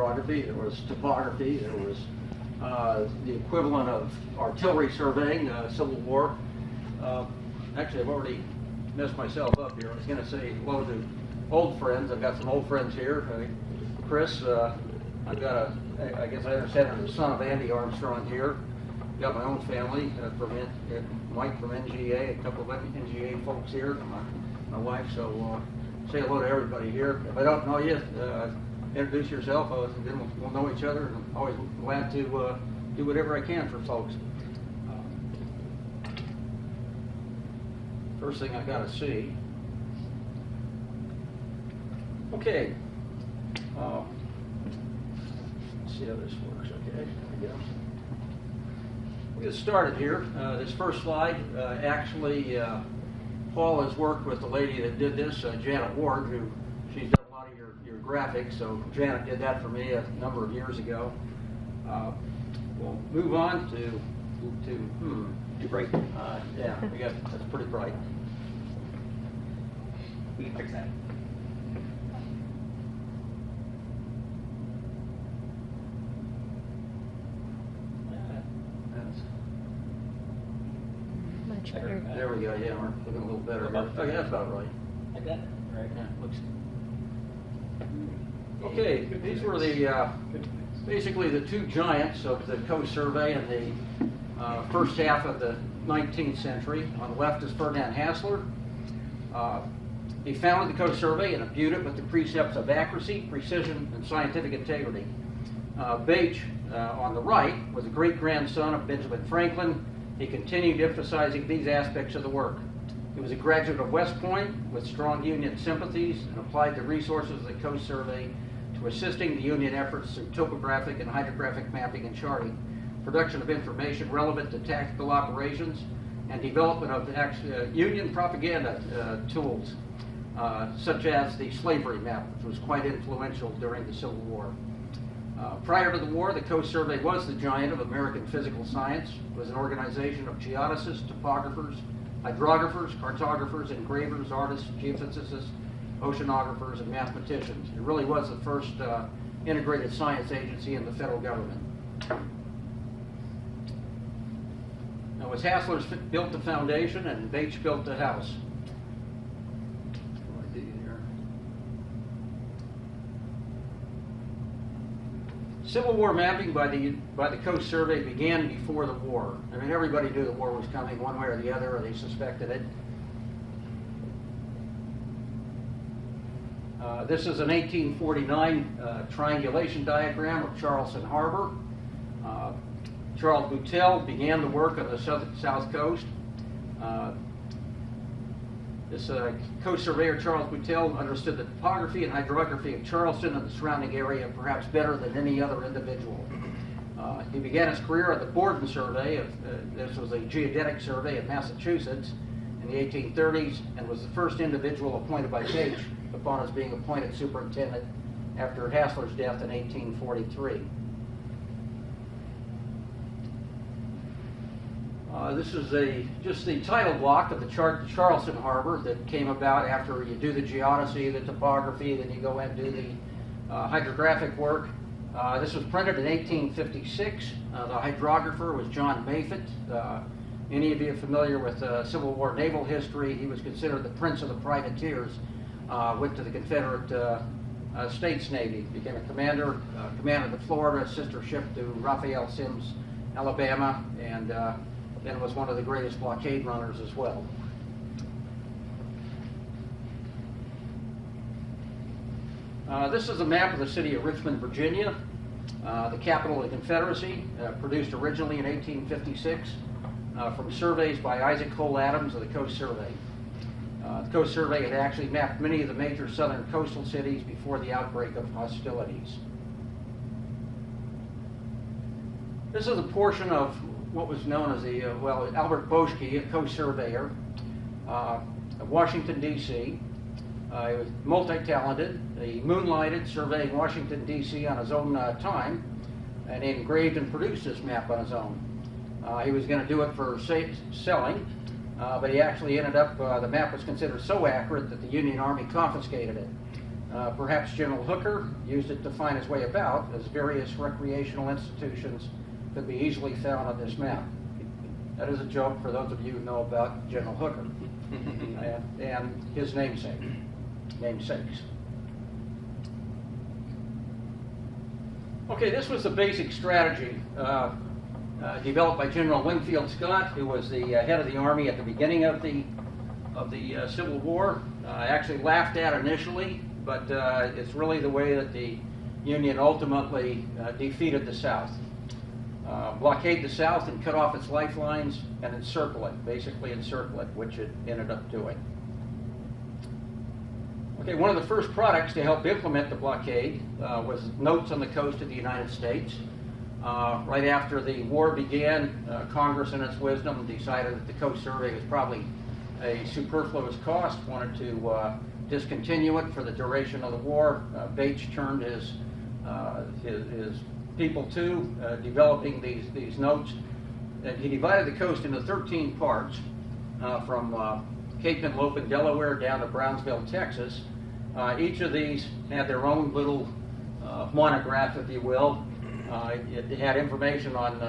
hydrography, there was topography, there was the equivalent of artillery surveying, Civil War. Actually, I've already messed myself up here. I was going to say hello to old friends. I've got some old friends here. Chris, I've got I guess I understand I'm the son of Andy Armstrong here. Got my own family Mike from NGA, a couple of NGA folks here, my wife. So say hello to everybody here. If I don't know you, introduce yourself. Then we'll know each other. And I'm always glad to do whatever I can for folks. First thing I got to see. Okay. Let's see how this works. Okay. There we go. We'll get started here. This first slide, actually, Paul has worked with the lady that did this, Janet Ward, who she's done a lot of your graphics. So Janet did that for me a number of years ago. We'll move on to Too bright. yeah, that's pretty bright. We can fix that. Much better. There we go. Yeah, we're looking a little better. Okay, that's about right. Like that? Right. Yeah, looks. Okay, these were the basically the two giants of the Coast Survey in the first half of the 19th century. On the left is Ferdinand Hasler. He founded the Coast Survey and imbued it with the precepts of accuracy, precision, and scientific integrity. Bache, on the right, was a great-grandson of Benjamin Franklin. He continued emphasizing these aspects of the work. He was a graduate of West Point with strong Union sympathies and applied the resources of the Coast Survey to assisting the Union efforts through topographic and hydrographic mapping and charting, production of information relevant to tactical operations, and development of Union propaganda tools, such as the slavery map, which was quite influential during the Civil War. Prior to the war, the Coast Survey was the giant of American physical science. It was an organization of geodesists, topographers, hydrographers, cartographers, engravers, artists, geophysicists, oceanographers, and mathematicians. It really was the first integrated science agency in the federal government. Now, as Hasler built the foundation and Bache built the house. What do I do here? Civil War mapping by the Coast Survey began before the war. I mean, everybody knew the war was coming one way or the other, or they suspected it. This is an 1849 triangulation diagram of Charleston Harbor. Charles Boutell began the work on the south coast. This coast surveyor, Charles Boutell, understood the topography and hydrography of Charleston and the surrounding area perhaps better than any other individual. He began his career at the Borden Survey. This was a geodetic survey in Massachusetts in the 1830s and was the first individual appointed by Bache upon his being appointed superintendent after Hasler's death in 1843. This is just the title block of the Charleston Harbor that came about after you do the geodesy, the topography, then you go and do the hydrographic work. This was printed in 1856. The hydrographer was John Mayfitt. Any of you familiar with Civil War naval history, he was considered the prince of the privateers. Went to the Confederate States Navy, became a commander, commanded the Florida, sister ship to Raphael Sims, Alabama, and then was one of the greatest blockade runners as well. This is a map of the city of Richmond, Virginia, the capital of the Confederacy, produced originally in 1856 from surveys by Isaac Cole Adams of the Coast Survey. The Coast Survey had actually mapped many of the major southern coastal cities before the outbreak of hostilities. This is a portion of what was known as the, Albert Boschke, a coast surveyor of Washington, D.C. He was multi-talented. He moonlighted surveying Washington, D.C. on his own time, and he engraved and produced this map on his own. He was going to do it for selling, but he actually ended up, the map was considered so accurate that the Union Army confiscated it. Perhaps General Hooker used it to find his way about, as various recreational institutions could be easily found on this map. That is a joke for those of you who know about General Hooker and his namesakes. Okay, this was the basic strategy developed by General Winfield Scott, who was the head of the Army at the beginning of the Civil War. Actually laughed at initially, but it's really the way that the Union ultimately defeated the South. Blockade the South and cut off its lifelines and encircle it, basically encircle it, which it ended up doing. Okay, one of the first products to help implement the blockade was notes on the coast of the United States. Right after the war began, Congress in its wisdom decided that the Coast Survey was probably a superfluous cost, wanted to discontinue it for the duration of the war. Bates turned his people to developing these notes. And he divided the coast into 13 parts, from Cape Midlothian, Delaware, down to Brownsville, Texas. Each of these had their own little monograph, if you will. It had information on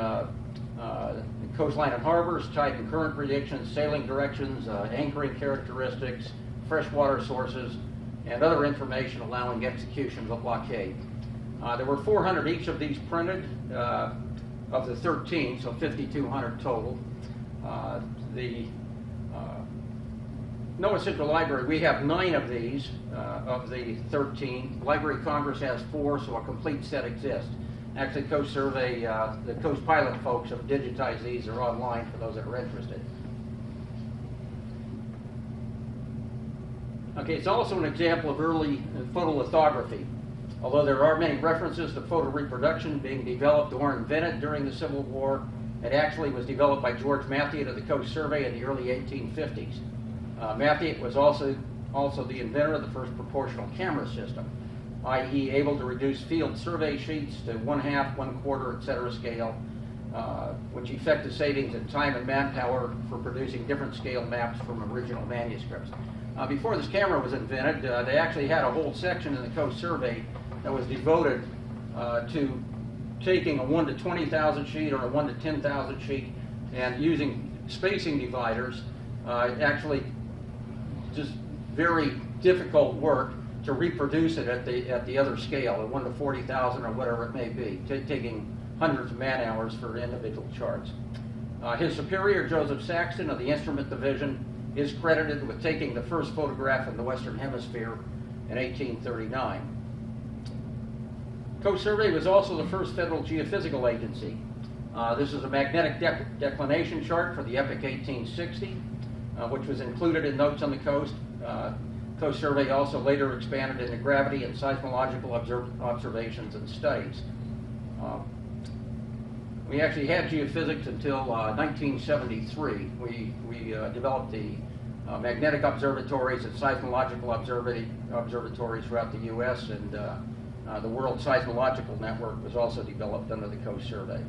coastline and harbors, tide and current predictions, sailing directions, anchoring characteristics, freshwater sources, and other information allowing execution of a blockade. There were 400 each of these printed of the 13, so 5,200 total. The NOAA Central Library, we have 9 of these of the 13. Library of Congress has 4, so a complete set exists. Actually, Coast Survey, the Coast Pilot folks have digitized these. They're online for those that are interested. Okay, it's also an example of early photolithography. Although there are many references to photo reproduction being developed or invented during the Civil War, it actually was developed by George Mathiot of the Coast Survey in the early 1850s. Mathiot was also the inventor of the first proportional camera system, i.e. able to reduce field survey sheets to 1/2, 1/4, etc. scale, which effected savings in time and manpower for producing different scale maps from original manuscripts. Before this camera was invented, they actually had a whole section in the Coast Survey that was devoted to taking a 1 to 20,000 sheet or a 1 to 10,000 sheet and using spacing dividers, actually just very difficult work to reproduce it at the other scale, a 1 to 40,000 or whatever it may be, taking hundreds of man hours for individual charts. His superior, Joseph Saxton of the Instrument Division, is credited with taking the first photograph in the Western Hemisphere in 1839. Coast Survey was also the first federal geophysical agency. This is a magnetic declination chart for the epoch 1860, which was included in Notes on the Coast. Coast Survey also later expanded into gravity and seismological observations and studies. We actually had geophysics until 1973. We developed the magnetic observatories and seismological observatories throughout the U.S., and the World Seismological Network was also developed under the Coast Survey.